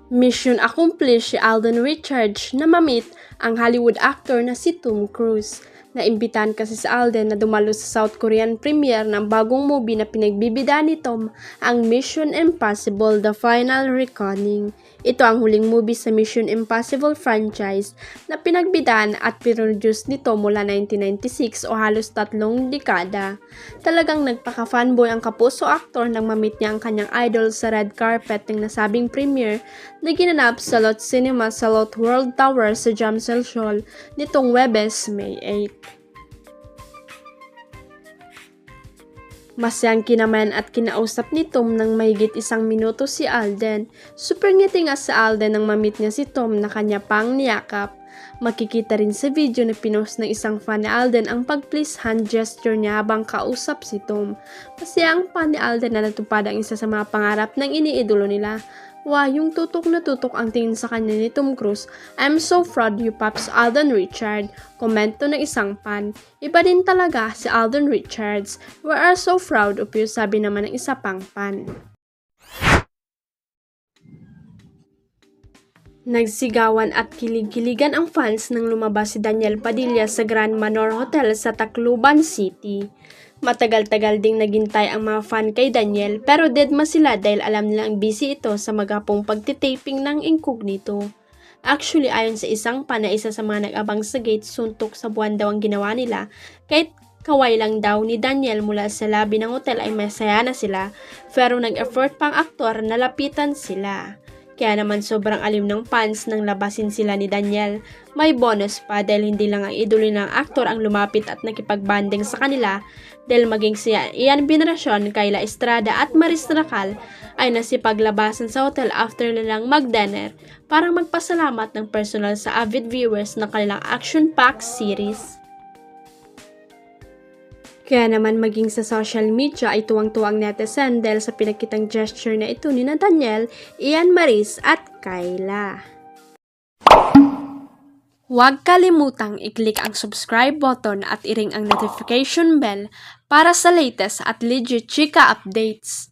Mission accomplished si Alden Richards na ma-meet ang Hollywood actor na si Tom Cruise. Naimbitahan kasi si Alden na dumalo sa South Korean premiere ng bagong movie na pinagbibidaan ni Tom, ang Mission Impossible: The Final Reckoning. Ito ang huling movie sa Mission Impossible franchise na pinagbidaan at pinroduce ni Tom mula 1996 o halos 3 dekada. Talagang nagpaka-fanboy ang kapuso aktor nang ma-meet niya ang kanyang idol sa red carpet ng nasabing premiere na ginanap sa Lot Cinema sa Lot World Tower sa Jamsel Shoal nitong Webes, May 8. Masayang kinamayan at kinausap ni Tom ng mahigit 1 minuto si Alden. Super ngiti nga sa Alden nang ma-meet niya si Tom na kanya pang niyakap. Makikita rin sa video na pinost ng isang fan ni Alden ang pag-please hand gesture niya habang kausap si Tom. Masaya ang fan ni Alden na natupad ang isa sa mga pangarap ng iniidolo nila. Wow, yung tutok na tutok ang tingin sa kanya ni Tom Cruise. I'm so proud you Pops Alden Richard. Komento ng isang fan. Iba din talaga si Alden Richards. We are so proud of you, sabi naman ng isa pang fan. Nagsigawan at kilig-kiligan ang fans nang lumabas si Daniel Padilla sa Grand Manor Hotel sa Tacloban City. Matagal-tagal ding naghintay ang mga fan kay Daniel pero deadma sila dahil alam nilang busy ito sa magapong pagtitaping ng Incognito. Actually, ayon sa isang fan na isa sa mga nag-abang sa gate, suntok sa buwan daw ang ginawa nila. Kahit kaway lang daw ni Daniel mula sa lobby ng hotel ay masaya na sila, pero nag-effort pang aktor na lapitan sila. Kaya naman sobrang alim ng fans nang labasin sila ni Daniel. May bonus pa dahil hindi lang ang idolo ng aktor ang lumapit at nakipagbanding sa kanila dahil maging si Ian Veneracion, Kayla Estrada at Maris Racal ay nasipaglabasan sa hotel after nilang mag-dinner para magpasalamat ng personal sa avid viewers ng kanilang action-packed series. Kaya naman maging sa social media ay tuwang-tuwang netizen dahil sa pinakitang gesture na ito ni Daniel, Ian, Maris at Kayla. Huwag kalimutang i-click ang subscribe button at i-ring ang notification bell para sa latest at legit chika updates.